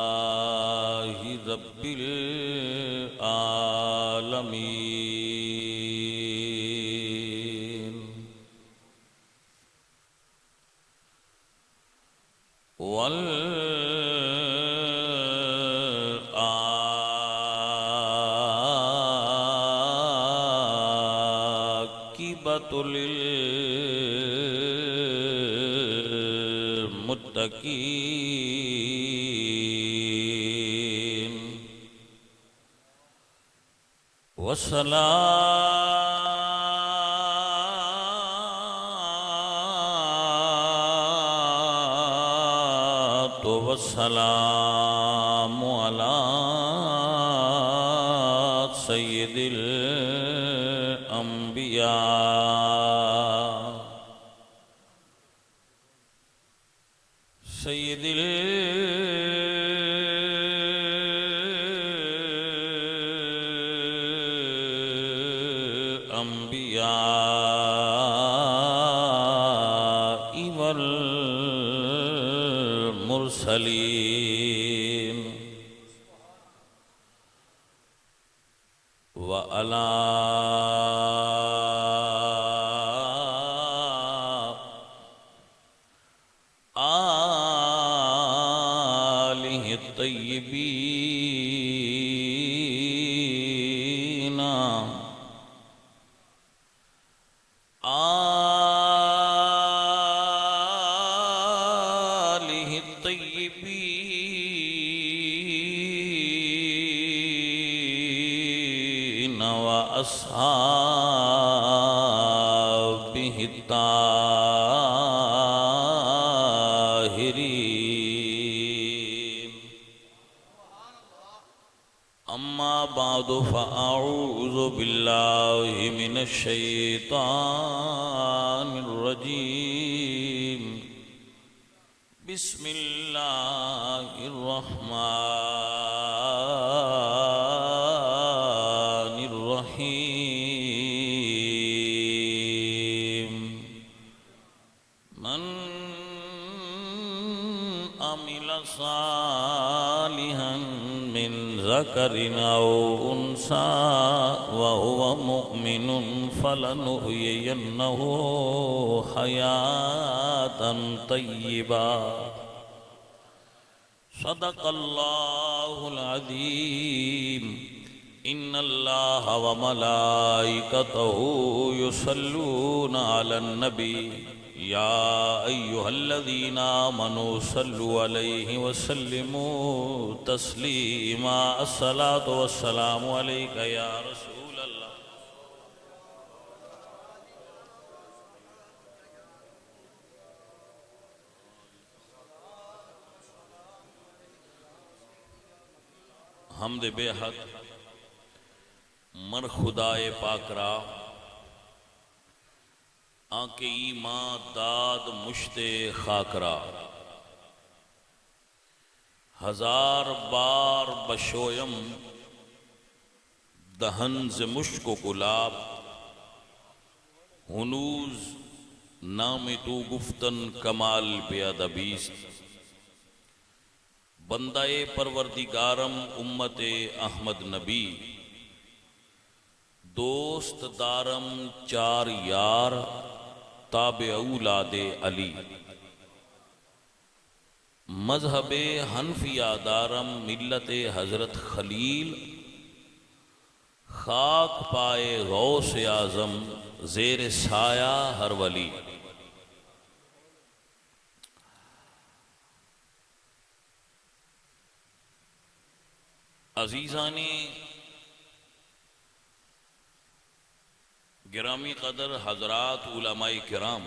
अल्हम्दुलिल्लाहि रब्बिल आलमीन वल आकिबतुल मुत्तकीन वस्सलातु वस्सलामु अला सय्यिदिल अंबिया सय्यिदिल अंबिया वल मुरसलीन व अला आलिहि तय्यिबीन आलिहि तय्यिबीन व अस्हाबिहि ताहिरीन अम्मा बादु फ़अऊज़ु बिल्लाहि मिनश शैतानिर रजीम बिस्मिल्लाहिर रहमानिर रहीम मन अमिला सालिहन मिन ज़करिन औ उन्सा व हुवा मुमिनुन फलनुहयियन्नहु हयातन तय्यिबा सदक़ल्लाहुल अज़ीम इन्नल्लाहा व मलाइकतहु युसल्लूना अलन नबी या अय्युहल्लज़ीना आमनू सल्लु अलैहि वसल्लिमू तस्लीमा अस्सलातु वस्सलामु अलैका या रसूल अल्लाह। हमद बेहद मर खुदाए पाकरा आके ईमा दाद मुश्ते खाकरा हजार बार बशोयम दहन से मुश्को गुलाब हुनूज नाम तू गुफ्तन कमाल बेअदबीस्त बंदाए परवरदिगारम उम्मते अहमद नबी दोस्त दारम चार यार ताबे औलादे अली मजहबे हनफिया दारम मिल्लते हजरत खलील खाक पाए गौसे आजम जेर साया हर वली। अजीज़ानी गिरामी कदर हजरात उलमाए किराम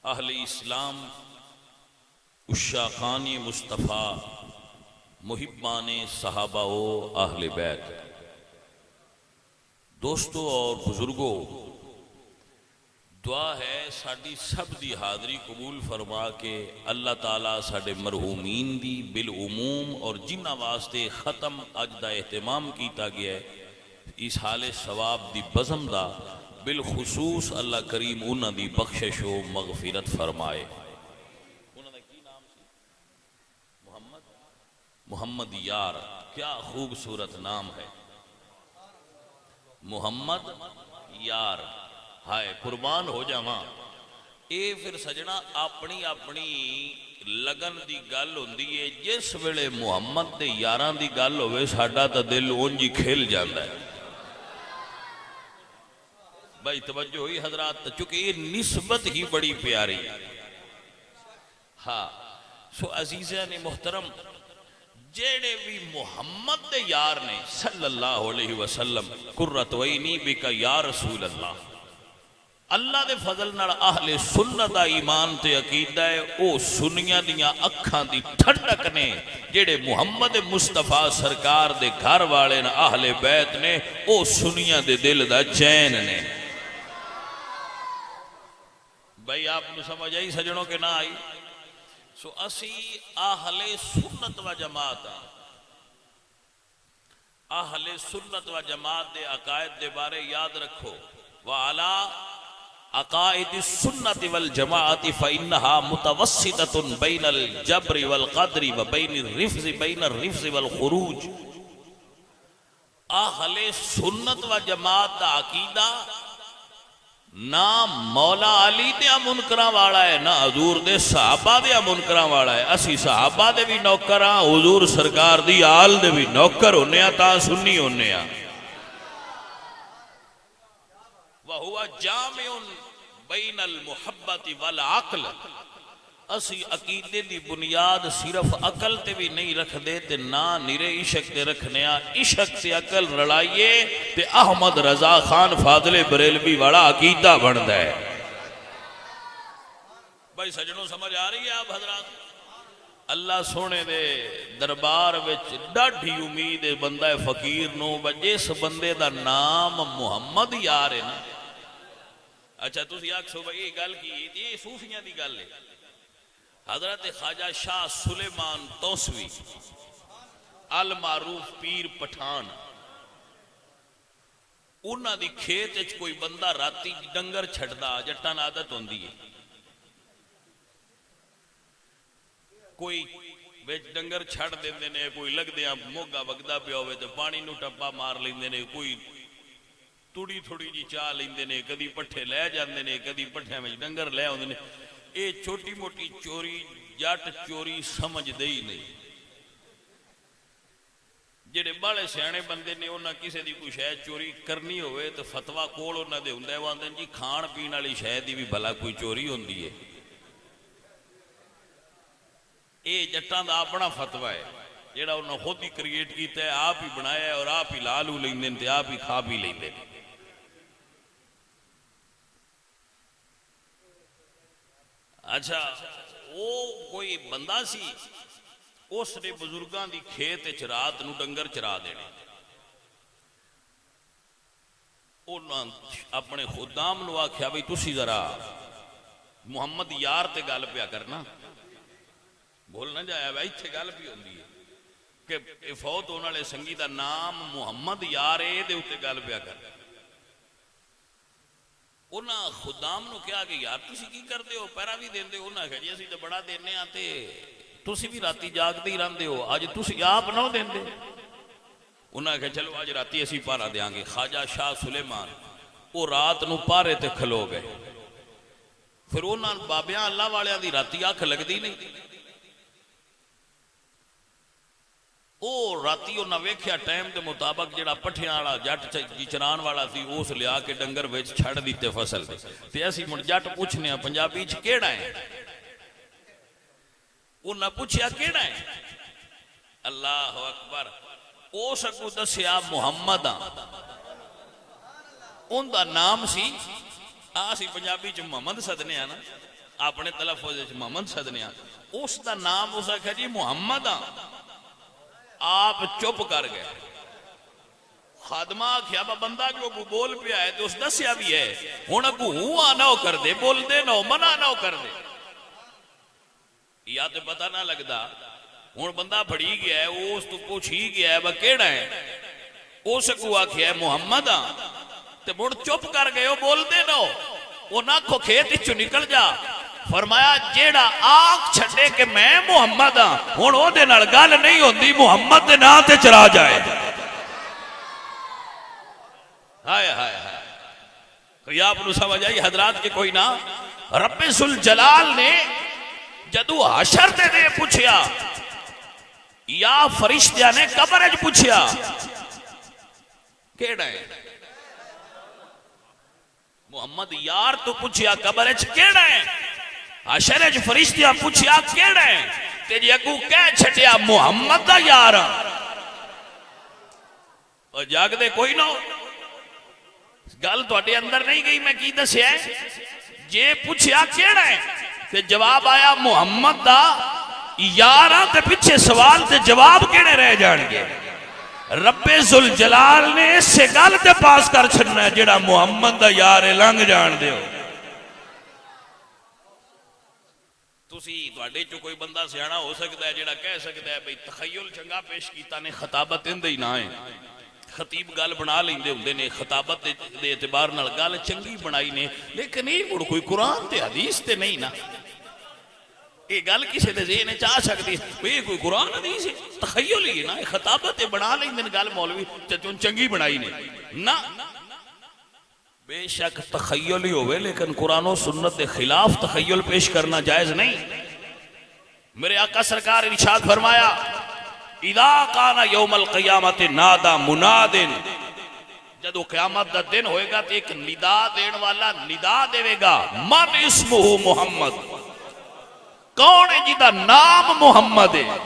अहले इस्लाम उश्शाक़ाने मुस्तफ़ा मुहिब्बाने सहाबा व अहले बैत दोस्तों और बुजुर्गों दुआ है साडी सब दी हाज़री कबूल फरमा के अल्लाह ताला साडे मरहूमीन दी बिल उमूम और जिन्हां वास्ते ख़त्म अज दा एहतमाम किया गया है इस हाले सवाब दी बज़म दा बिलखुसूस अल्लाह करीम उन्हां दी बख्शिश व मगफिरत फरमाए। उन्हां दा की नाम सी? मोहम्मद यार। क्या खूबसूरत नाम है, मोहम्मद यार। हाय कुर्बान हो जावा। ये फिर सजना अपनी अपनी लगन की गल होंदी है। जिस वेले मुहम्मद दे यारां दी गल होवे साडा तां दिल उंज ही खिल जाता है। भाई तवज्जो हुई हजरात, चूंकि ये निस्बत ही बड़ी प्यारी है। हाँ सो अजीज़ा ने मुहतरम, जेड़े भी मुहम्मद दे यार ने सल्लल्लाहु अलैहि वसल्लम, कुर्रत वैनी बिका या रसूल अल्लाह, अल्लाह दे फजल नाल अहले सुन्नत दा ईमान ते अकीदा है। ओ सुन्नियां दियां अखां दी ठंडक ने जेड़े मुहम्मद मुस्तफा सरकार दे घर वाले ने, अहले बैत ने, ओ सुन्नियां दे दिल दा चैन ने। भाई आपको समझ आई सजनों के ना आई? सो असी आहले सुन्नत व जमात, आहले सुन्नत व जमात दे अकायद दे बारे याद रखो। वाला अकायद सुन्नत वल जमात फइन्नहा मुतवस्सिततुन बैनल जब्र वल क़द्र व बैनर रिफ्ज़ वल खुरूज। आहले सुन्नत व जमात दा अकीदा ना मौला अली दे मुनकरां वाला है, ना हजूर दे सहाबा दे मुनकरां वाला है। असी सहाबा दे भी नौकर हाँ, हुजूर सरकार दी आल दे भी नौकर होने आ, तां सुन्नी होने आ। वहुवा जामिउन बैनल मुहब्बति वल अक्ल। असी अकीदे दी बुनियाद सिर्फ अकल ते भी नहीं रखते ते ना निरे इशक ते रखने आ। इशक से अकल रलाइए ते अहमद रजा खान फाजले बरेलवी वाला अकीदा बनता है। भाई सजनों समझ आ रही है आप हजरात? अल्लाह सोने दे दरबार विच डाढ़ी उम्मीद है बंदा है फकीर नो, जिस बंदे दा नाम मुहम्मद यार है ना। अच्छा तुसी आखो भाई ये गल की, ये सूफियां दी गल है। हजरत ख्वाजा शाह सुलेमान तौसवी अल मारूफ पीर पठान, उन्हां दी खेत च कोई बंदा राती डंगर छड़दा, जट्टां दी आदत होंदी है, कोई विच डंगर छड़ देंदे ने, कोई लगदे मोगा वगदा पिया होवे ते पानी नूं टप्पा मार लैंदे ने, कोई तुड़ी थोड़ी जी चाह लेंदे ने, कदी पट्ठे लै जांदे ने, कदी पट्ठियां विच डंगर लै आउंदे ने। ये छोटी मोटी चोरी जट चोरी समझते ही नहीं। जेडे बाले सियाने बंदे ने उन्हें किसी की कोई शह चोरी करनी होवे तो फतवा कोल उन्हां दे हुंदा है, वो आंदे जी खाण पीण वाली शह की भी भला कोई चोरी होंदी है। ये जट्टां दा अपना फतवा है जेड़ा उन्हें खुद ही क्रिएट किया है, आप ही बनाया है और आप ही ला लू लेंदे ते आप ही खा पी लेंदे। अच्छा वो कोई बंदा सी, उसने बुजुर्गों की खेत च रात नूं डंगर चरा देने। उन्होंने अपने खुदाम नूं आख्या भी तुसी जरा मुहम्मद यार ते गल पिया करना, भूल ना जाया भाई इत्थे गल भी होंदी है कि फौत होने वाले संगी का नाम मुहम्मद यार है, ये उत्ते गल पिया कर। उन्हें खुदाम नूं कहा कि यार तुसी की करते हो, पैरा भी देंदे हो? उन्हें आख्या जी असीं तो बड़ा देने आ ते तुसी भी राती जागते ही रहंदे हो, अज तुसी आप ना देंदे। उन्हें आख्या चलो अज राती असीं पहरा देंगे। ख्वाजा शाह सुलेमान वो रात नूं पहरे ते खलो गए। फिर उन्होंने बाबियां अल्लाह वालियां दी राती अख लगती नहीं। वो राती उन्हें वेख्या टाइम के मुताबिक जो पट्ठियां वाला जट चरान वाला सी उस लिया के डंगर विच छड़ दीते फसल ते असीं मुड़ जट पूछने पंजाबी च केड़ा है? उन्हें पूछया केड़ा है? अल्लाह अकबर। उस अगू दसिया मुहम्मद आ, उनका नाम सी। असीं पंजाबी च मुहम्मद सदने आ ना, अपने तलफुज़ च मुहम्मद सदने आ। उसका नाम उस आख्या जी मुहम्मद आ। आप चुप कर गए। खादमा आख्या बंदा जो अगू बोल पिया है तो उस दसिया भी है हुण अगू हूं ना कर दे बोल दे ना मना ना कर दे या तो पता ना लगता हुण बंदा फड़ी गया है उस तो पूछ ही गया है वह केड़ा है उस अगू आख्या मुहम्मद हाँ ते मुड़ चुप कर गए बोल दे ना वो ना खो खेत चो निकल जा फरमाया जेड़ा आख छड़े कि मैं मुहम्मद हाँ हुण ओदे नाल गल नहीं होंदी मुहम्मद दे नां ते चला जाए हाय हाय हाय कोई आप समझ आई हजरात के कोई ना रब्बे सुल जलाल ने जदू हशर दे पूछया या फरिश्तिया ने कब्र च पूछया केड़ा है मुहम्मद यार तो पूछया कब्र च केड़ा है हशर च फरिश्तिया पूछया केड़ा है ते जी अगू कह छड्या मुहम्मद दा यार और जागदे कोई ना गल तुहाडे अंदर नहीं गई मैं की दस्या जे पूछया केड़ा है ते जवाब आया मुहम्मद दा यार ते पिछे सवाल ते जवाब केड़े रह जाणगे रब्बे जुल जलाल ने इस गल ते पास कर छड़ना है जेड़ा मुहम्मद दा यार है लंघ जान दिओ तुसी तुहाडे चो कोई बंदा सियाणा हो सकता है जेड़ा कह सकता है भाई तखय्युल चंगा पेश कीता ने खताबत इंदे ही ना है खतीब गल बना लेंदे हुंदे ने खताबत दे एतबार नाल गल चंगी बनाई ने लेकिन ये मुड़ कोई कुरान ते हदीस ते नहीं ना ये गल किसी दे ज़हन च आ सकदी है कोई कुरान हदीस है तखय्युल ही ना खताबत बना लेंदे ने गल मौलवी ते चंगी बनाई ने ना बेशक तखय्युल ही होवे लेकिन कुरान और सुन्नत के खिलाफ तखय्युल पेश करना जायज नहीं मेरे आका सरकार इरशाद फरमाया इदा काना यौमल क़यामत नादा मुनादिन जदों क़यामत दा दिन होएगा तो एक निदा देने वाला निदा देवेगा मन इस्मुहु मुहम्मद कौन है जिदा नाम मुहम्मद है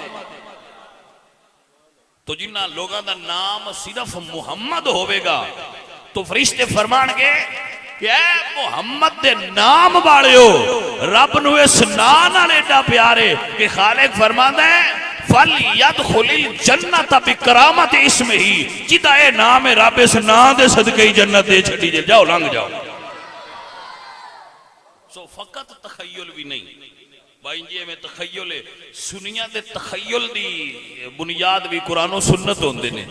तो जिन्ना लोगों का नाम सिर्फ मुहम्मद होवेगा तो फरिश्ते फरमानगे कि ऐ मुहम्मद दे नाम वालियो रब नूं इस नाम नाल एडा प्यारे कि खालिक फरमांदा है फल यदखुलिल जन्नत बिकरामत इस्मिही जिदा ए नाम है रब इस नाम दे सदके ही जन्नत दे छड्डी जे जाओ लंघ जाओ सो फकत तखय्युल भी नहीं भाई जी में तखय्युल है सुनिया दे तखय्युल दी बुनियाद भी कुरान और सुन्नत होंदे ने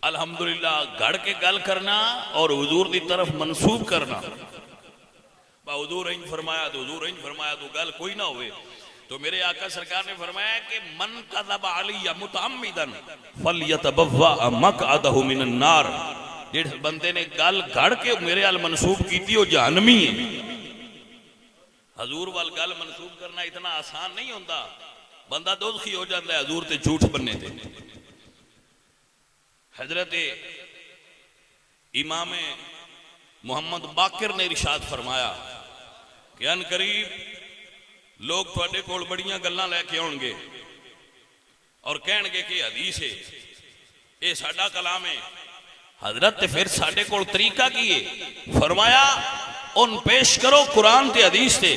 अल्हम्दुलिल्लाह घड़ के गल करना और हुजूर की तरफ मंसूब करना हुजूर इंज फरमाया तो हुजूर इंज फरमाया तो गल कोई ना होवे तो मेरे आका सरकार ने फरमाया कि मन कज़ब अलैया मुतअम्मिदन फलयतबव्वा मक़अदहु मिनन नार जिस बंदे ने गल घड़ के मेरे अल मंसूब की वो जहन्नमी है हजूर वाल गल मंसूब करना इतना आसान नहीं होता बंदा दोज़खी हो जाता है हजूर ते झूठ बनने ते हजरत इमाम मोहम्मद बाकिर ने इरशाद फरमाया कि अन करीब लोग तुहाडे कोल बड़ियां गल्लां लैके आउणगे और कहणगे कि हदीस है ये साडा कलाम है हजरत फिर साडे कोल तरीका की है फरमाया उन पेश करो कुरान ते हदीस से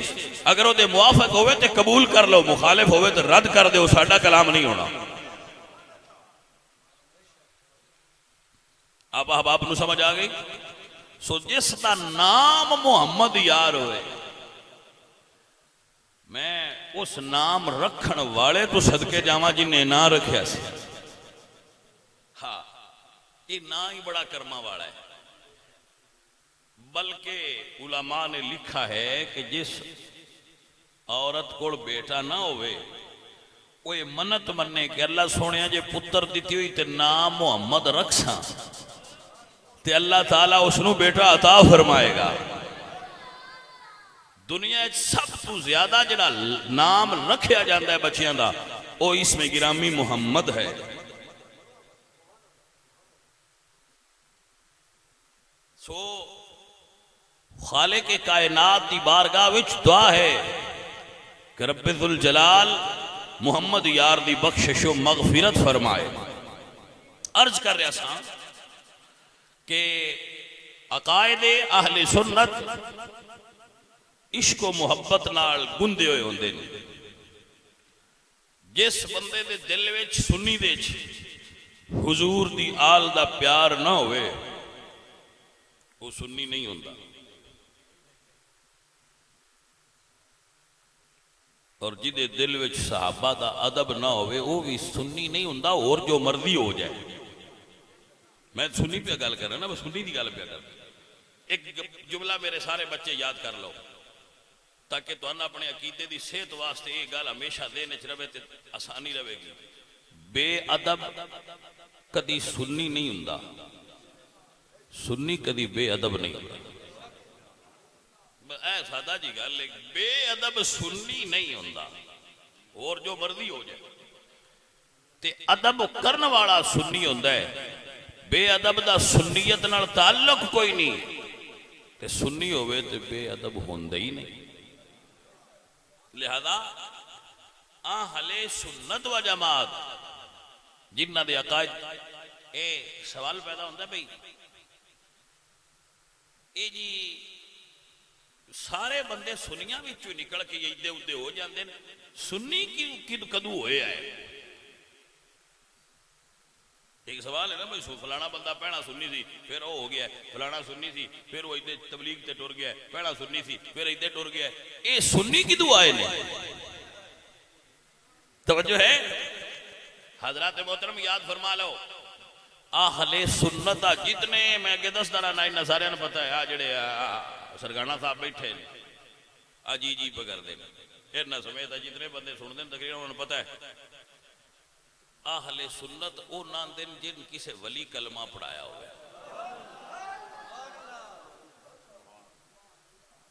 अगर वो मुआफक होवे तो कबूल कर लो मुखालिफ होवे तो रद्द कर दो साडा कलाम नहीं होना आप अहबाब नूं समझ आ गई सो जिसका नाम मुहम्मद यार होए मैं उस नाम रखण वाले तो सदके जावां जिन्हें ना रखिया सी हाँ ये ना ही बड़ा कर्मा वाला है बल्कि उलमा ने लिखा है कि जिस औरत को बेटा ना होवे वो ये मन्नत मन्ने कि अल्लाह सोने जे पुत्र दिती हुई ते नाम मुहम्मद रखसा ते अल्लाह ताला उसनू बेटा अता फरमाएगा दुनिया सब तो ज्यादा जड़ा नाम रखा जाता है बच्चियां दा वो इसमें गिरामी मुहम्मद है सो खालिक के कायनात की बारगाह विच दुआ है कि रब्बे जुल जलाल मुहम्मद यार दी बख्शिशो मगफिरत फरमाए अर्ज कर रहा सा कि अकायदे अहले सुन्नत इश्को मुहब्बत नाल गुंदे हुए होंदे ने जिस बंदे दे दिल विच सुन्नी दे हुजूर दी आल दा प्यार ना होवे वो सुन्नी नहीं होता। और जिदे दिल विच सहाबा दा अदब ना होवे वो भी सुन्नी नहीं होता। और जो मर्जी हो जाए, मैं सुन्नी पे गल कर रहा ना, मैं सुन्नी की गल पे कर। एक जुमला मेरे सारे बच्चे याद कर लो ताकि तुहानू अपने अकीदे की सेहत वास्ते ये गल हमेशा देने च रहे तो आसानी रहेगी। बेअदब कदी सुन्नी नहीं हुंदा, सुन्नी कदी बेअदब नहीं होता। सादा जी गल, बेअदब सुन्नी नहीं होता। और जो मर्जी हो जाए ते अदब करने वाला सुन्नी होता है। बेअदब दा सुन्नीयत नाल ताल्लुक कोई नहीं, ते सुन्नी होवे ते बेअदब होंदा ही नहीं। लिहाजा आहले सुन्नत व जमात जिन्हां दे अकायद, ए सवाल पैदा होता भाई ये जी सारे बंदे सुनिया विचों निकल के इदे उदे हो जाते हैं, सुन्नी कदू होया है? एक सवाल है ना भाई, फलाना बंदा पहना सुन्नी सी फिर वो हो गया, फलाना सुन्नी सी फिर वो इधर तबलीग ते टुर गया, पहना सुन्नी सी फिर इधर टुर गया। ये सुन्नी किदू आए ने? तवज्जो है हजरत मोहतरम, याद फरमा लो आहले सुन्नत जितने मैं अगे दसदा रहा, इन्ना सारे पता है। आ जड़े सरगाना साहब बैठे ने जी जी पकड़ते हैं, इन्ना समेत जितने बंदे सुनते हैं तकरीबन उन्होंने पता है। आहले सुन्नत वो ना दिन जिन किसी वली कलमा पढ़ाया हो।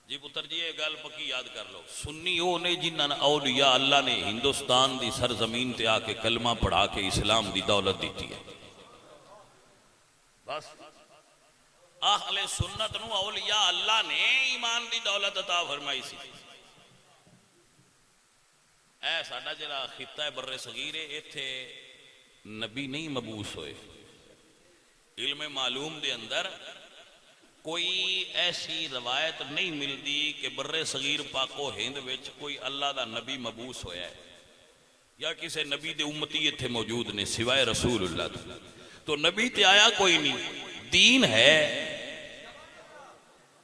जी पुत्र जी ये गल पक्की याद कर लो, सुन्नी वो ने जिन्होंने औलिया अल्लाह ने हिंदुस्तान की सरजमीन ते आके कलमा पढ़ा के इस्लाम की दौलत दी है। बस आहले सुन्नत नूं औलिया अल्लाह ने ईमान की दौलत अता फरमाई सी। ऐ साडा जिहड़ा खिता है बर्रे सगीर है, इत्थे नबी नहीं मबूस होए। इल्म मालूम दे अंदर कोई ऐसी रवायत नहीं मिलती कि बर्रे सगीर पाको हिंद विच कोई अल्लाह दा नबी मबूस होया है या किसी नबी दे उम्मती इत्थे मौजूद ने सिवाय रसूलुल्लाह। तो नबी ते आया कोई नहीं, दीन है,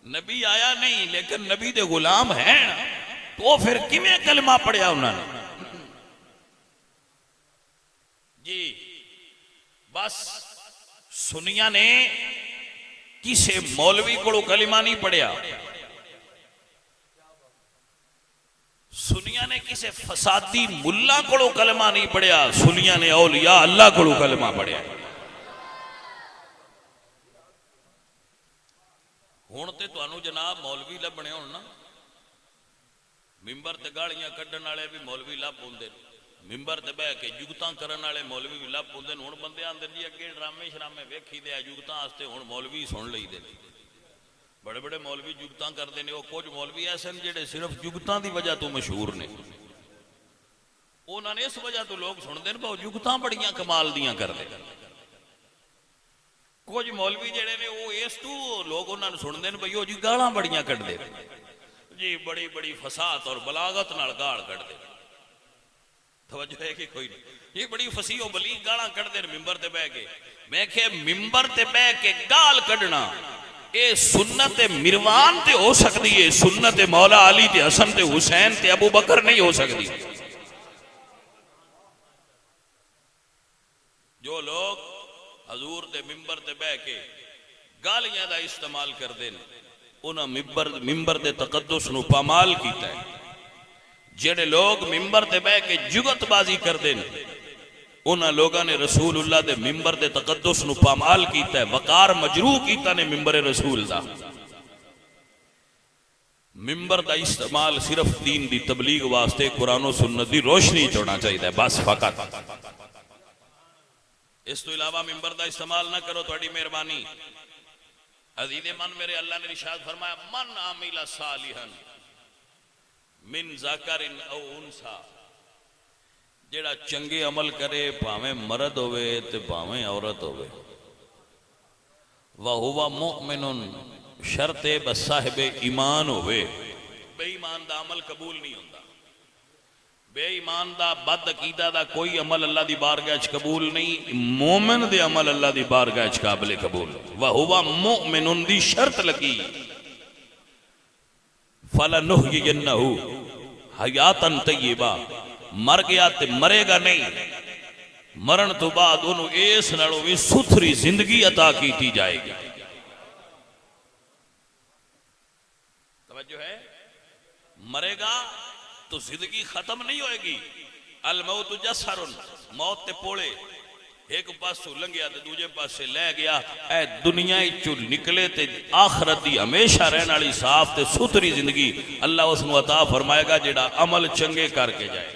नबी आया नहीं लेकिन नबी दे गुलाम हैं, तो फिर किवें कलमा पढ़िया उन्होंने? जी बस सुनिया ने किसी मौलवी को कलिमा नहीं पढ़िया, सुनिया ने किसी फसादी मुल्ला को कलमा नहीं पढ़िया, सुनिया ने औलिया अल्लाह को कलमा पढ़िया। हुण ते तुहानू जनाब मौलवी लभणे होण ना, मिंबर ते गालियां कड्ढण वाले भी मौलवी लभ आउंदे, मिंबर ते बह के जुगतां करन वाले मौलवी भी लभ आउंदे। हुण बंदे आंदे जी अगे ड्रामे शरामे वेखी दे जुगतां वास्ते, हुण मौलवी सुन लईदे। बड़े बड़े मौलवी जुगतां करते हैं, कुछ मौलवी ऐसे हैं जिहड़े सिर्फ जुगतां की वजह तो मशहूर ने। उन्होंने इस वजह तो लोग सुनते हैं भाव जुगतां बड़ियां कमाल दियां करते। कुछ मौलवी जिहड़े ने वो इस तू लोग उन्होंने सुनते हैं भाई वो जी गालां बड़ियां कढ़दे जी, बड़ी बड़ी फसात और बलागत नाल गाल कढ़दे। तवज्जो है कि कोई नहीं? ये बड़ी फसी और बलीग गालां कढ़दे ने मिंबर ते बह के। मैं क्या मिंबर ते बह के गाल कढ़ना ये सुन्नत मिरवान ते हो सकती है, सुन्नत मौला अली ते हसन ते हुसैन ते अबू बकर नहीं हो सकती। जो लोग हजूर दे मिंबर ते बह के गालियां दा इस्तेमाल करते हैं, उन्हें मिंबर दे तकद्दुस नूं पामाल कीता है। जेड़े लोग मिंबर ते बह के जुगतबाजी करते हैं, उन्होंने लोगों ने रसूलुल्लाह दे मिंबर दे तकद्दुस नूं पामाल कीता है, वकार मजरूह कीता ने मिंबर रसूल दा। मिंबर दा इस्तेमाल सिर्फ दीन दी तबलीग वास्ते कुरान और सुन्नत दी रोशनी च होना चाहिए बस फकत। इस तो इलावा मिंबर दा इस्तेमाल ना करो, थोड़ी मेहरबानी। अजीज़े मन मेरे अल्लाह ने इरशाद फरमाया, मन आमिला सालिहन मिन ज़करिन औ उनसा, जेड़ा चंगे अमल करे भावें मर्द होवे ते भावें औरत होवे, व हुवा मुमिनुन शर्ते बस साहिबे ईमान होवे। बेईमान दा अमल कबूल नहीं होता। बेईमान दा बद अकीदा दा कोई अमल अल्लाह दी बारगाह च कबूल नहीं, मोमिन दे अमल अल्लाह दी बारगाह च काबिल कबूल। व हुवा मुमिनुन दी शर्त लगी, फलनुहयिन्नहु हयातन तय्यबा, मर गया ते मरेगा नहीं, मरण तो बाद उन्होंने इस नालों भी सुथरी जिंदगी अता की जाएगी। तवज्जो है, मरेगा तो जिंदगी खत्म नहीं होएगी। अल मौत जसरुन, मौत ते पोले एक पासों लंघिया ते दूजे पासे लै गया। ए दुनिया चो निकले ते आखरत दी हमेशा रहने वाली साफ ते सुथरी जिंदगी अल्लाह उसनू अता फरमाएगा जेड़ा अमल चंगे करके जाए।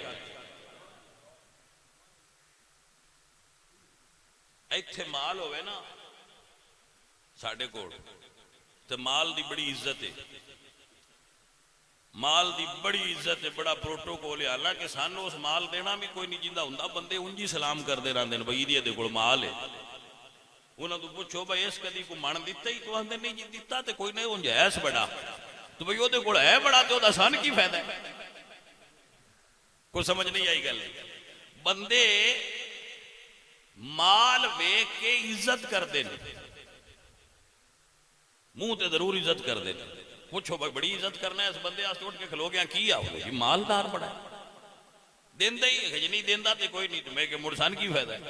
इत्थे माल होवे ना साडे कोल ते माल दी बड़ी इज्जत है, माल दी बड़ी इज्जत है, बड़ा प्रोटोकॉल है। हालांकि सानू उस माल देना भी कोई नहीं जिंदा हुंदा, बंदे उंजी सलाम करते रहते हैं बई इहदे कोल माल है। उन्होंने तो पूछो भाई इस कदी को मन दिता ही, तो आंदे नहीं जी दिता तो कोई नहीं, उंज है बड़ा, तो भाई ओहदे कोल है बड़ा तो ओहदा सन की फायदा है? कोई समझ नहीं आई गल। बंदे माल वेख के इज्जत करते हैं, मुंह ते जरूर इज्जत करते हैं। पूछो भाई बड़ी इज्जत करना है इस बंदे आस्ते, उठ के खलो गया की आओगे जी मालदार बड़ा है, देंदा ही है, नहीं देंदा तो कोई नहीं, मैं के मुड़ सन की फायदा है?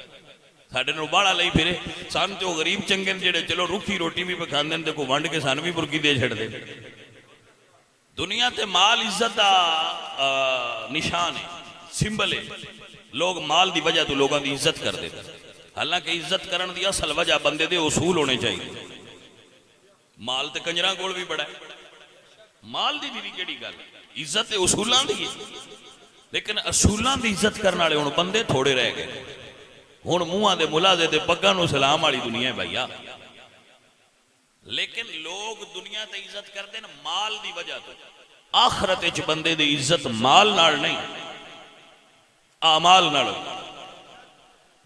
साडे नूं बाड़ा लई फिरे, सन तो गरीब चंगे जेड़े चलो रुखी रोटी भी पखांदे ने, को वंड के सन भी बुरकी दे छड़दे। दुनिया ते माल इज्जत दा निशान है, सिंबल है। लोग माल दी वजह तो लोगों की इज्जत करते, हालांकि इज्जत करने की असल वजह बंदे दे उसूल होने चाहिए। माल तो कंजरां कोल भी बड़ा है, माल दी भी केड़ी गल, इज्जत ते उसूलां दी है। लेकिन असूलां दी इज्जत करने वाले हुण बंदे थोड़े रह गए। हुण मूहां दे मुलाजे ते पग्गां नूं सलाम वाली दुनिया है भैया। लेकिन लोग दुनिया ते इज्जत करते हैं माल दी वजह तो। आखरत च बंदे दी इज्जत माल नाल नहीं, आमाल नाल।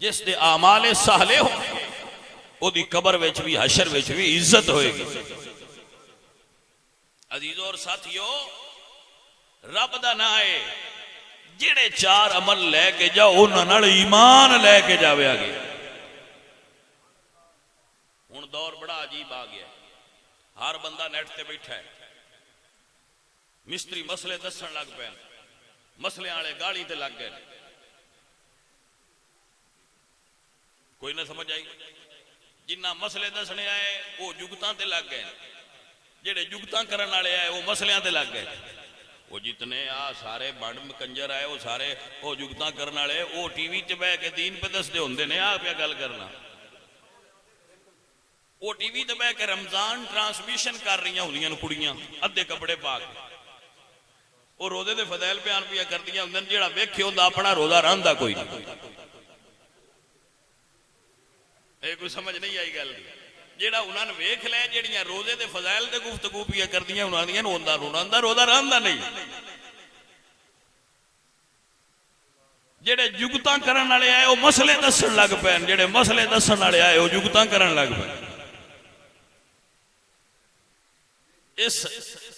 जिस दे आमाले साले हो ओदी कबर विच भी हशर विच भी इज्जत होएगी। अजीजों और साथियों, रब दा नाम है जेड़े चार अमल लैके जाओ उन्हां नाल ईमान लैके जावे आगे। हुण दौर बड़ा अजीब आ गया, हर बंदा नेट ते बैठा है, मिस्त्री मसले दसन लग पे, मसले वाले गाली ते लग गए। कोई ना समझ आई, जिन्ना मसले दसने आए वो जुगतां ते लग गए, जेड़े जुगतां करन वाले आए वो मसलियां ते लग गए। वो जितने आ सारे बंड कंजर आए वो सारे वो जुगतां करन वाले, वो टीवी च बह के दीन पे दसदे हुंदे ने, आ पिया गल करना। वो टीवी ते बह के रमजान ट्रांसमिशन कर रही होंदियां ने कुड़ियां अद्धे कपड़े पा के, वो रोजे दे फदैल बयान पिया करदियां हुंदे ने, जेड़ा वेखे हुंदा अपना रोजा रंदा कोई नहीं। कोई समझ नहीं आई गल। जेड़ा उन्होंने वेख लिया जेड़ियां रोजे दे फजाइल ते गुफ्तगू पिया करदियां उन्होंने रोजा रंदा नहीं। जेड़े जुगतां करन वाले आए वो मसले दसन लग पे, जेड़े मसले दसन वाले आए वो जुगतां करन लग पे। इस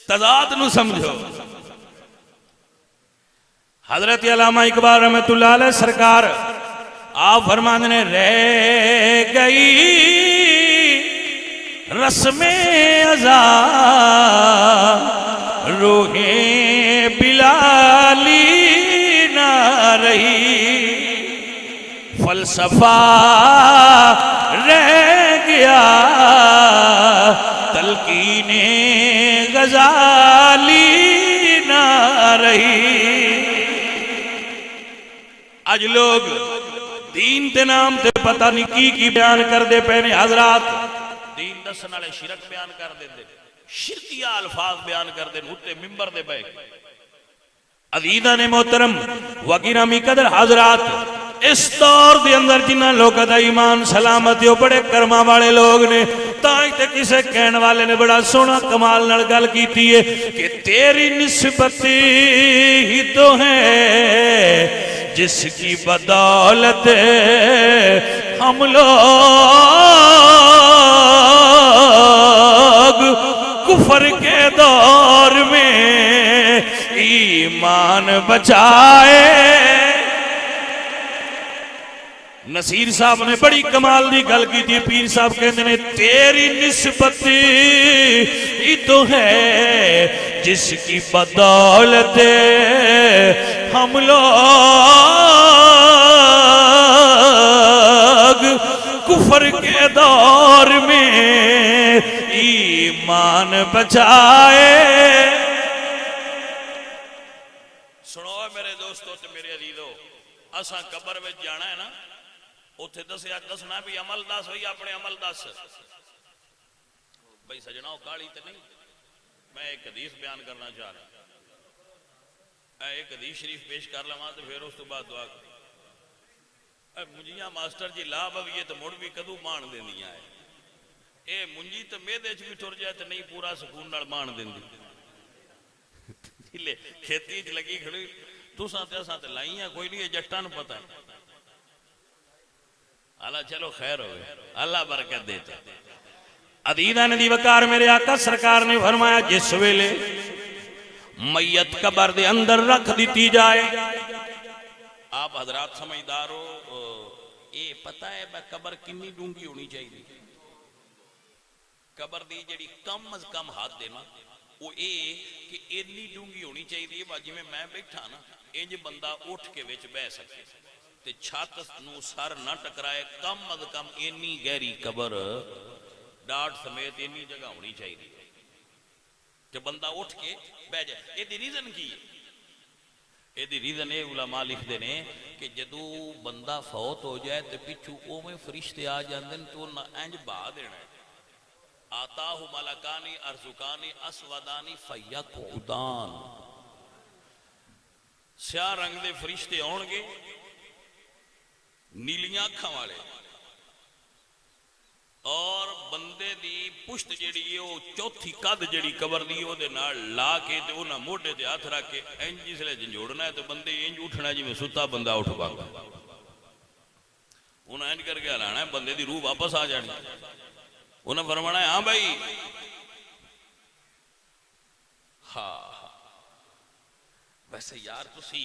तजाद नूं समझो। हजरत अल्लामा इकबाल रहमतुल्लाह अलैह सरकार आप फरमाते ने, रह गई रस्मे अज़ा रूहे बिलाली ना रही, फलसफा रह गया तलकीने गजाली ना रही। आज लोग दीन के नाम से पता नहीं की बयान करते पे ने। हजरात दीन दसन वाले शिरक बयान कर देते, शिरकिया अल्फाज बयान करते उत्ते मिंबर दे बैठ। अजीज़ान ने मोहतरम वगिरामी कदर हजरात, इस दौर के अंदर जिन्होंने लोगों का ईमान सलामत हो बड़े कर्मा वाले लोग ने। ताई ते किसे कहने वाले ने बड़ा सोहना कमाल नाल गल कीती है कि तेरी निस्बत ही तो है जिसकी बदौलत हम लोग कुफर के दौर में ईमान बचाए नसीर साहब ने बड़ी कमाल की गल की थी। पीर साहब कहते ने तेरी निस्बत ही तो है जिसकी बदौलत हम लोग कुफर के दौर में ईमान बचाए। सुनो मेरे दोस्तों ते मेरे अजीजों, असा कबर में जाना है ना, उथे दसना भी अमल दस होई अपने अमल दस। भाई सजना काली तो नहीं, मैं एक हदीस बयान करना चाह रहा, एक हदीस शरीफ पेश कर लवा तो फिर उस तो बाद दुआ कर। मुंजिया मास्टर जी ला बवीए तो मुड़ भी कदू मान देंदियां है। ये मुंजी तो मेदे च भी टुर जाए तो नहीं पूरा सुकून नाल मान देंदी। खेती च लगी खड़ी तुसा ते असां ते लाई है, कोई नहीं जट्टां नूं पता है। अल्लाह चलो खैर हो, अल्लाह बरकत देता। अदीदा ने दी वकार मेरे आका सरकार ने फरमाया जिस वेले मैयत कबर दे अंदर रख दी जाए, आप हजरात समझदार हो, ये पता है मैं कबर कितनी डूंगी होनी चाहिए? कबर दी जी कम अज कम हाथ देना वो ये कि इन्नी डूंगी होनी चाहिए जिमें मैं बैठा ना, इंज बंदा उठ के विच बह सके ते छत नूं सर ना टकराए। कम अज कम इन्नी गहरी कबर डाट समेत इन्नी जगह होनी चाहिए कि बंदा उठ के बह जाए। ये रीजन की है? ये रीजन ये उलमा लिखते ने कि जदों बंदा फौत हो जाए तो पिछू उवें फरिश्ते आ जाते हैं तो इंज बहा देना। आताहु मलकानी अर्जुकानी असवदानी फयकुदान, स्याह रंग के फरिश्ते आउणगे, नीलियां अखां वाले, और बंदे दी पुश्त जिहड़ी है वो चौथी कद जिहड़ी कबर दी ओहदे नाल ला के ते उन्हां मोढे ते हथ रख के इंज जिसले झंजोड़ना है तो बंदे इंज उठना जिवें सुता बंदा उठ पांदा। उन्हां इंज करके हलाना है, बंदे दी रूह वापस आ जानी। उन्हें फरमाना है हाँ भाई, हाँ वैसे यार तुसी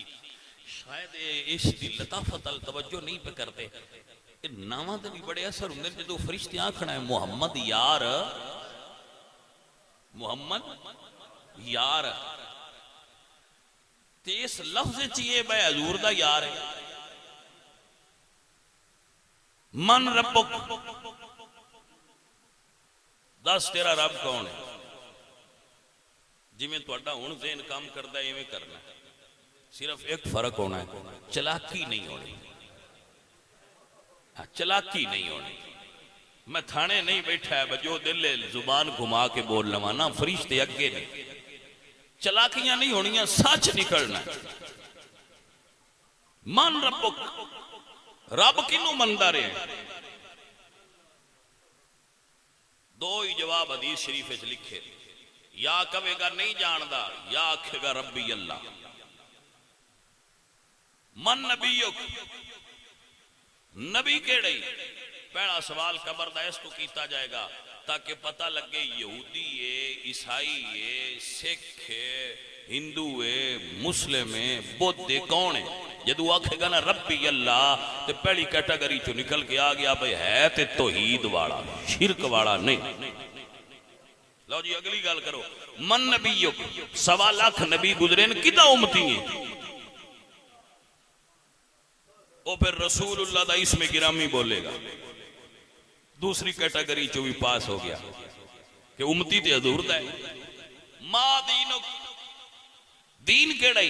शायद इसकी लताफत अल तवज्जो नहीं पे करते। नावां ते भी बड़े असर होंगे जो फरिश्ते आखना है मुहम्मद यार, मुहम्मद यार, ते इस लफ्ज च ये भाई हजूर दा यार है। मन रब्बुक, दस तेरा रब कौन है? जिमें तुहाडा हुण ज़हन काम करदा है इवें करना। सिर्फ एक फर्क होना है, चलाकी नहीं होनी। चलाकी नहीं होनी। मैं थाने नहीं बैठा है बजो दिल जुबान घुमा के बोल लवा ना, फरिश्ते अगे नहीं। चलाकियां नहीं होनियां, सच निकलना। मन रब्बुक, रब किनू मनदा रहे? दो ही जवाब हदीस शरीफ लिखे, या कहेगा नहीं जानदा या आखेगा रब्बी अल्लाह। मन नबीयुक, नबी केड़े? पहला सवाल कबर दा इस तो किया जाएगा ताकि पता लगे यहूदी है, ईसाई है, सिख है, हिंदू है, मुस्लिम है, बौद्ध है, कौन है? जदू आखेगा ना रब्बी अल्लाह तो पहली कैटेगरी चो निकल के आ गया भाई है ते तौहीद वाला, शिरक वाला नहीं। लो जी अगली गल करो, मन नबीयुक, 1.25 लाख नबी गुजरे न, किदा उम्मती है? वो फिर रसूलुल्लाह दा इसमें गिरामी बोलेगा। दूसरी कैटेगरी चो भी पास हो गया कि उम्मती ते हजूर दा है। मा दीनुक, दीन केड़ा?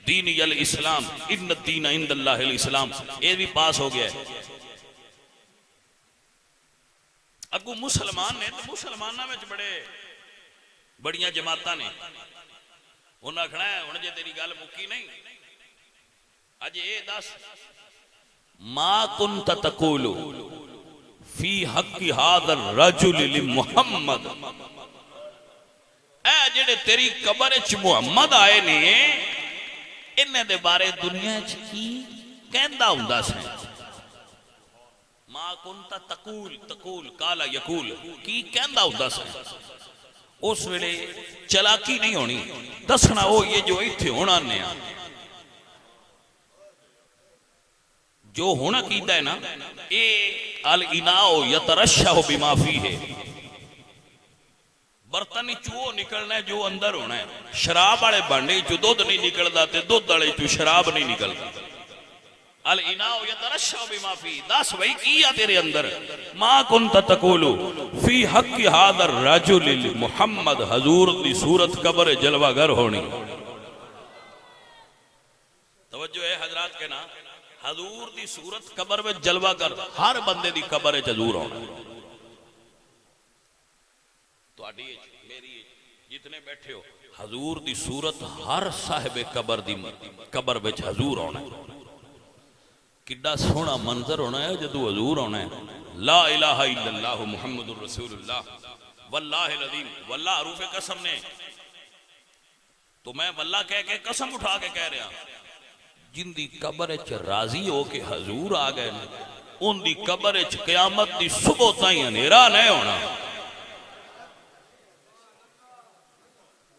दीन यल इस्लाम, इन्न दीन इंदल्लाहिल इस्लाम, ये भी पास हो गया है। अगू मुसलमान ने तो मुसलमाना में बड़े बड़िया जमाता ने उन्हें आखना है हुण जे तेरी गल मुक्की नहीं अज ये दस मा कुंत तकूलु फी हक्की हादर रजुल लि मुहम्मद, ए जेड़े तेरी कबर च मुहम्मद आए ने इन्हां दे बारे दुनिया च की कहंदा हुंदा सी? मा कुंत तकूल, तकूल काला यकूल, की कहंदा हुंदा सी? उस वेले चलाकी नहीं होनी, दसना वो ये जो इत्थे होना ने जो हुण कीता है ना, ये अल इनाओ यतरशह बिमाफी है, बर्तन चूहो निकलना है जो अंदर होना है। शराब वाले भांडे चो दुध नहीं निकलता, ते दुध वाले चो शराब नहीं निकलती। अल इनाओ यतरशह बिमाफी, दस भाई की आ तेरे अंदर। मां कुंत तकूलु फी हक हादर रजुल मुहम्मद, हजूर दी सूरत कबर जलवागर होनी। तवज्जो है हजरात के ना, हजूर दी सूरत कबर में जलवागर, हर बंदे दी कबर च हजूर होना। मेरी जितने बैठे हो, हजूर दी सूरत हर साहिब कबर दी कबर में हजूर होना। किड्डा सोहना मंजर होना है जदों हजूर होना है। ला इलाहा इल्लल्लाह मुहम्मदुर रसूलुल्लाह वल्लाहिल अज़ीम, वल्लाह हरूफ कसम ने, तो मैं वल्लाह कह के कसम उठा के कह रहा, जिंदी कबर च राजी हो के हजूर आ गए, उनकी कबर च कयामत की सुबह ताई अंधेरा नहीं होना।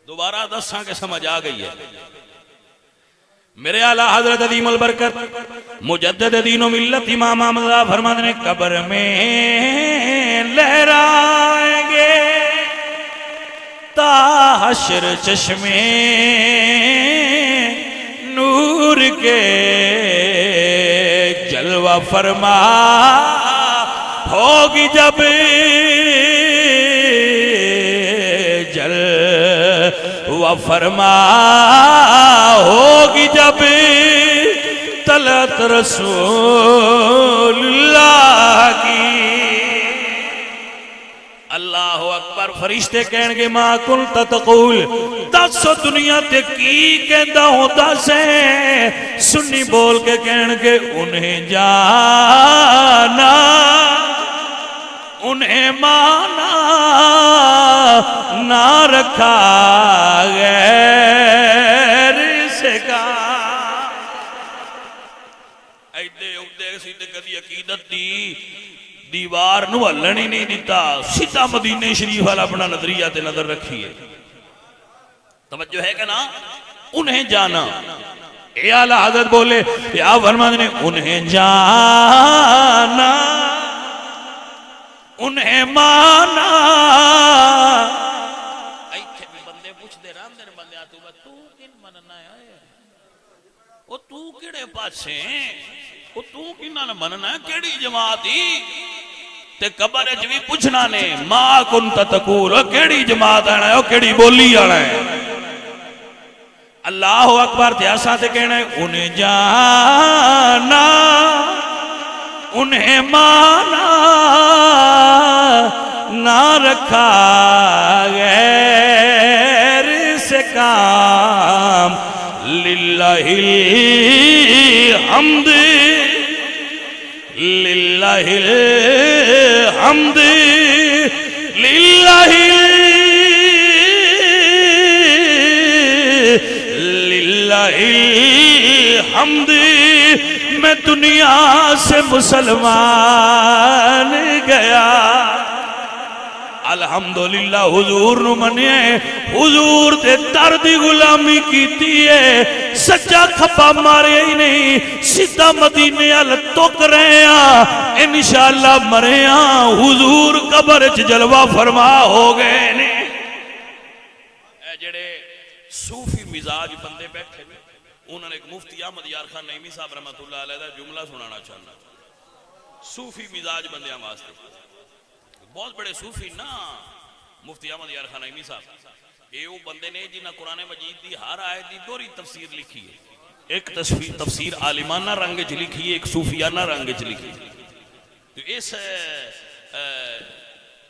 दोबारा दसा के समझ आ गई है। मेरे आला हजरत अदीमुल बरकत मुजद्दिद दीनो मिल्लत इमाम अहमद फरमाते ने, कब्र में लहराएंगे ता हश्र चश्मे नूर के, जलवा फरमा होगी जब जलवा फरमा होगी जब तलत रसूलुल्लाह की। अल्लाह अकबर। फरिश्ते कहणगे मां कुंत तकूल, दस दुनिया ते की कहंदा होंदा से। सुन्नी बोल के कहणगे उन्हें जाना उन्हें माना ना रखा गैर से का। ऐदे उदे सीधे कदी अकीदत दी दीवार नूं हलन ही नहीं दिता, सीधा मदीने शरीफ वाला अपना नजरिया ते नजर रखिए। तवज्जो है कि ना। उन्हें जाना, ए आला हज़रत बोले या फरमाते ने उन्हें जाना उन्हें माना। ऐथे भी बंदे पूछते रहंदे ने, बंदे तू किन मनना है, ओ तू किहड़े पासे, ओ तू किन्ना ने मनना है, केड़ी जमात ही ते कबर च भी पूछना ने मां कुंत तकूल, केड़ी जमात आना है, ओ केड़ी बोली आना है। अल्लाह अकबर ते असा ते कहना है उन्हें जाना उन्हें माना ना रखा गैर से काम। लिल्लाहिल हम्द लिल्लाहिल हम्द लिल्लाहिल हम्द। मैं दुनिया से मुसलमान गया, अल्हम्दुलिल्लाह हुजूर नु मनिया, हुजूर दे दर दी गुलामी कीती है, सच्चा खप्पा मारे ही नहीं, सीधा मदीने अल तुक रहे हैं, इंशाअल्लाह मरे हैं, हुजूर कबर च जलवा फरमा हो गए ने। जेड़े सूफी मिजाज बंदे बैठे उन्होंने एक मुफ्ती अहमद यार खान नईमी साहब रहमतुल्लाह अलैह दा जुमला सुनाना चाहना। सूफी मिजाज बंदे वास्ते बहुत बड़े सूफी ना मुफ्ती अहमद यार खान नईमी साहब, ये वो बंदे ने जिन्हें कुरान मजीद की हर आयत की दोहरी तफसीर लिखी है। एक तफसीर आलिमाना रंग च लिखी है, एक सूफियाना रंग च लिखी है। तो इस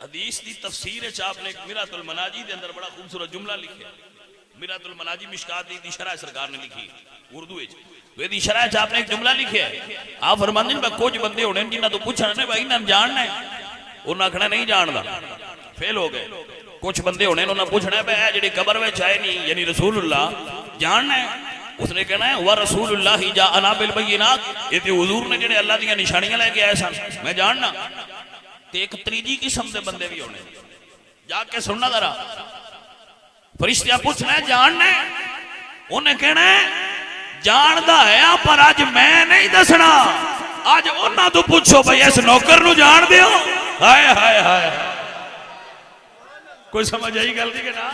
हदीस की तफसीर आपने मिरातुल मनाजी के अंदर बड़ा खूबसूरत जुमला लिखे। मिरातुल मनाजी मिशकात दी शरह सरकार ने लिखी उर्दू दी शरह च आपने एक जुमला लिखे है। आप फरमाते हैं कुछ बंदे होने जिन्होंने तो पूछना ने भाई इन्हें जानना है, उन्हें आखना नहीं जानता, फेल हो गए। कुछ बंदे होने उन्हें पूछना है भाई जी कबर में आए नहीं यानी रसूलुल्लाह जानना है, उसने कहना है वह रसूलुल्लाह ही जा अना बिल बय्यिनात, ये तो हुजूर ने जेडे अल्लाह दी निशानियां लेके आए सन मैं जानना। ते एक त्रीजी किस्म के बंदे भी होने, जाके सुनना जरा, फरिश्तिया पूछना है जानना है, उन्हें कहना है जानदा है पर अज मैं नहीं दसना, अज उन्हां तो पूछो भाई इस नौकर नूं जानदे हो? हाय हाय हाय, कोई समझ आई गल दी कि ना?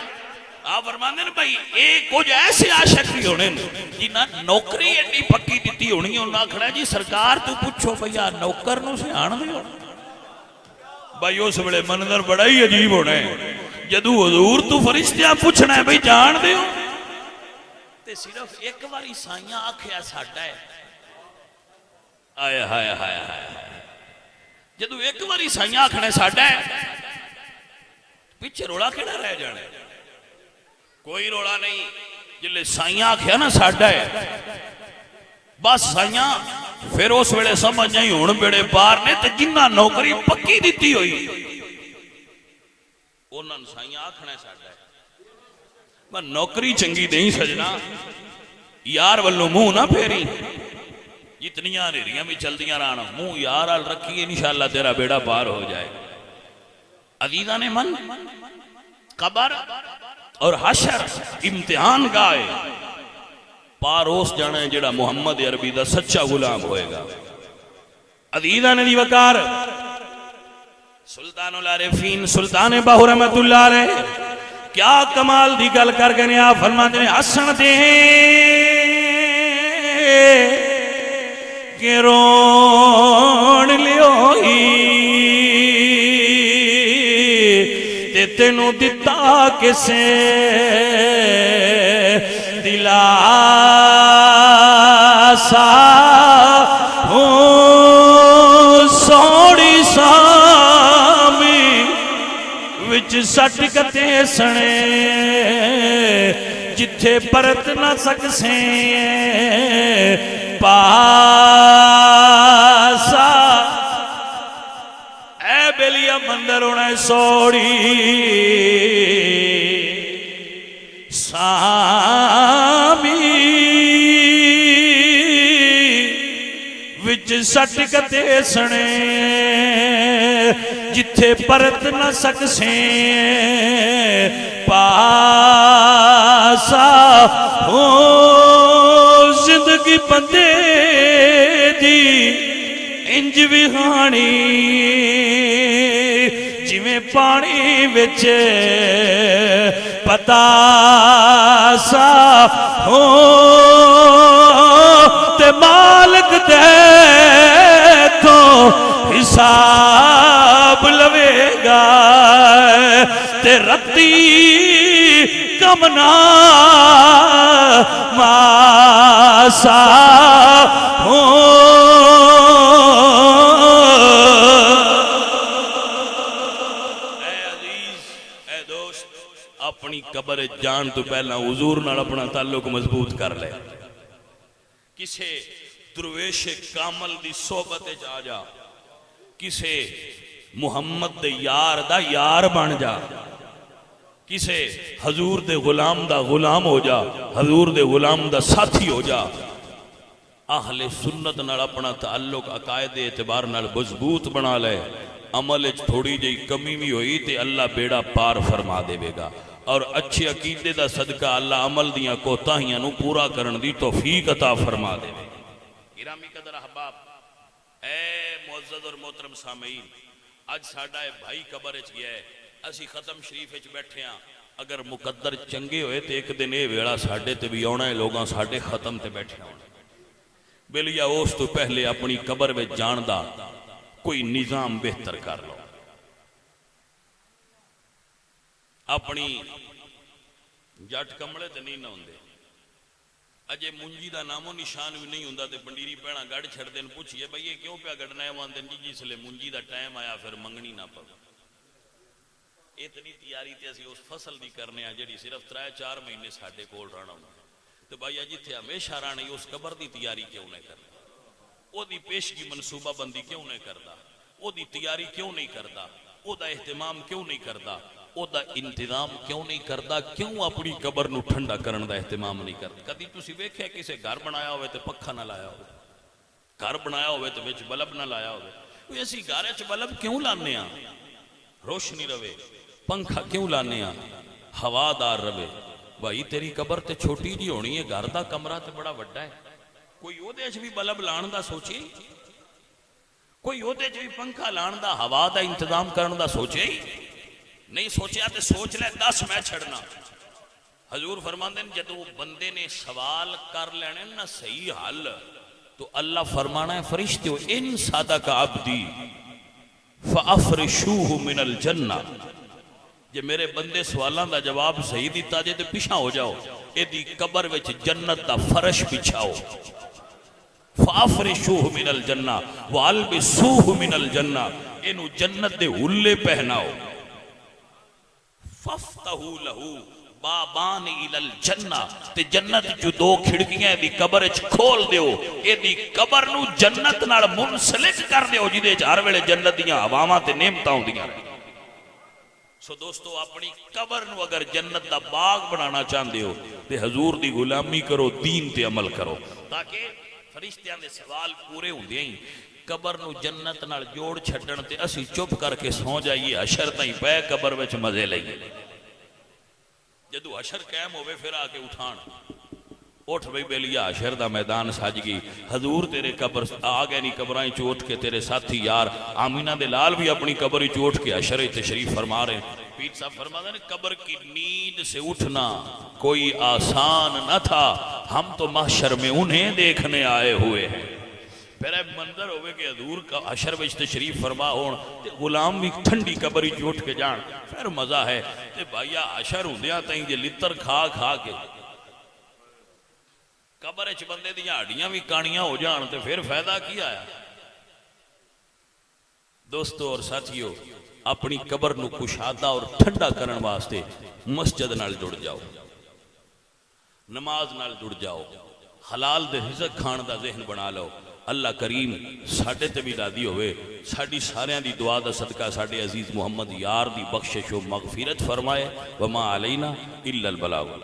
आप फरमांदे ने भाई ये कुछ ऐसे आशिक भी होने जिन्हां नौकरी एडी पक्की दी होनी, उन्हां आखना जी सरकार तू पूछो भैया नौकर नूं सियाणदे हो? भाई उस वेले मंजर बड़ा ही अजीब होना है जदू हजूर तू फरिश्तियां पूछना है भाई जानदे हो? ते सिर्फ एक बारी साइयां आखिया साडा है। आय हाय हाय हाय, जदू एक बारी साइयां आखना साडा है, पिछे रोला केड़ा रह जाना? कोई रोला नहीं। जिले साइयां आखिया ना साडा है, बस साइयां फिर उस वेले समझ नहीं हुण बेड़े पार ने। ते जिन्ना नौकरी पक्की दी हुई उन्हां नूं साइयां आखना साडा है। पर नौकरी चंगी नहीं सजना, यार वालों मुंह ना फेरी। जितनियां नेरियां भी चलदियां रहन, मुंह यार अल रखी, इंशाअल्लाह तेरा बेड़ा पार हो जाए। अजीजा ने मन कबर और हशर इम्तिहान गाए पार उस जाना है जेड़ा मुहम्मद अरबी दा सच्चा गुलाम होएगा। अजीजा ने दी वकार सुल्तानुल आरिफीन सुल्तान बाहु रहमतुल्लाह अलैह क्या कमाल दी गल कर गए। आप फरमाते ने हसन दे के रोण लियो ते तेनू दिता किसे दिलासा हो सोड़ी सामी विच सट कते सने जिथे परत न सकसे पासा। ऐ बेलिया मंदिर होना सोड़ी सामी विच सट कते सने जिथे परत न सकसे पासा। हो जिंदगी बंदे दी इंज विहानी जिवें पानी विच पतासा। हो ते मालिक दे तो हिसाब लवेगा ते रत्ती कमना मासा। हो अपनी कबर जान तो पहला हुजूर नाल अपना ताल्लुक मजबूत कर ले। किसे दुर्वेश कामल दी सोहबत च आ जा, किसे मुहम्मद दे यार दा यार बन जा, किसे हजूर दे गुलाम दा गुलाम हो जा, हजूर दे गुलाम दा साथी हो जा। आहले सुन्नत नाल अपना ताल्लुक अकायदे एतबार नाल मजबूत बना ले। अमल थोड़ी जी कमी भी हुई तो अल्लाह बेड़ा पार फरमा देगा। और अच्छे अकीदे का सदका अल्लाह अमल दियां कोताहियां नूं पूरा करन दी तौफीक अता फरमा देवे। गिरामी कदर अहबाब, ए मुअज़्ज़ज़ और मोहतरम सामीन, अज साडा भाई कबर च गया है, असी खत्म शरीफ च बैठे हाँ। अगर मुकद्दर चंगे होए तो एक दिन ये वेला साडे ते भी आना है, लोग साडे खत्म ते बैठे होने। बेलिया उस तो पहले अपनी कबर में जान दा कोई निजाम बेहतर कर लो। अपनी जट कमले तो नहीं ना होंगे, अजे मुंजी का नामो निशान भी नहीं होंदा ते पंडीरी भैणा गढ़ छड़ते पूछिए भाई ये क्यों पिया गढ़ना है? वो आंदे जी जिसले मुंजी का टाइम आया फिर मंगनी ना पवे। इतनी तैयारी तो असी उस फसल की करने जी सिर्फ 3-4 महीने साढ़े कोल रहना होंगे। तो भाई जिथे हमेशा रहना उस कबर की तैयारी क्यों नहीं करता? ओदी पेशगी मनसूबाबंदी क्यों नहीं करता? ओदी तैयारी क्यों नहीं करता? ओदा एहतमाम क्यों नहीं करता? ओदा इंतजाम क्यों नहीं करता? क्यों अपनी कबर नूं ठंडा करने का एहतमाम नहीं करता? कभी तुसीं वेख्या किसी घर बनाया हो तो पक्खा ना लाया हो, घर बनाया हो तो विच बल्ब ना लाया हो? असीं घर च बल्ब क्यों लाने आ? रोशनी रवे। पंखा क्यों लाने आ? हवादार रवे। भाई तेरी कबर तो छोटी जी होनी है, घर का कमरा तो बड़ा वड्डा है, कोई ओहदे च भी बल्ब लाने का सोचे? कोई ਉਹਦੇ 'ਚ ਵੀ पंखा लाने का हवा का इंतजाम करने का सोचे ही नहीं। सोचा तो सोच ले 10 मैं छड़ना। हजूर फरमाते हैं जदों बंदे ने सवाल कर लेने ना सही हल, तो अल्लाह फरमाना है फरिश्ते हो इन सादका अब्दी फअफरिशूहु मिनल जन्ना। जे मेरे बंदे सवालों का जवाब सही दिता जे तो पिछा हो जाओ, एदी कबर विच जन्नत का फरश बिछाओ। फअफरिशूहु मिनल जन्ना वअल्बिसूहु मिनल जन्ना, इनू जन्नत दे हुल्ले पहनाओ। फफ्तहू लहू बाबान इलल जन्ना, ते जन्नत जो 2 खिड़कियां दी कबर च खोल दियो, एदी कबर नू जन्नत नाल मुनसलिक कर दियो, जिदे च हर वेले जन्नत दियां हवावां ते नेमतां हुंदियां। सो दोस्तों अपनी कबर नू अगर जन्नत दा बाग बनाना चाहते हो तो हजूर दी गुलामी करो, दीन ते अमल करो, ताकि फरिश्तियां दे सवाल पूरे हुंदे ही कबर नू जन्नत नाल जोड़ छड्डण ते असीं चुप करके सौ जाइए, हशर ताईं पै कबर विच मजे लईए। जदों हशर कायम होवे फिर आके उठाण, उठ बई बेलिया हशर दा मैदान सज गई। हजूर तेरे कबर आ गए नहीं, कबरां च उठ के तेरे साथी यार आमीना दे लाल भी अपनी कबर च उठ के हशर तशरीफ फरमा रहे। पीर साहब फरमाते हैं कबर की नींद से उठना कोई आसान न था, हम तो महशर में उन्हें देखने आए हुए हैं। फिर मंजर होवे कि हजूर का हशर विच तशरीफ फरमा होण ते गुलाम भी ठंडी कबर च उठ के जान, फिर मजा है। ते भाईया हशर हुंदियां ताईं जे लित्तर खा खा के कबर च बंदे दी हड्डियां भी काणियां हो जान तो फिर फायदा की आया। दोस्तों और साथियों, अपनी कबर नू कुशादा और ठंडा करने वास्ते मस्जिद नाल जुड़ जाओ, नमाज नाल जुड़ जाओ, हलाल दे रिज़्क खाण दा ज़हन बना लो। अल्लाह करीम साडे ते भी राज़ी होवे, साडी सारियां दी दुआ दा सदका साडे अजीज मुहम्मद यार दी बख्शिश व मगफिरत फरमाए। वमा अलैना इल्लल बलाग।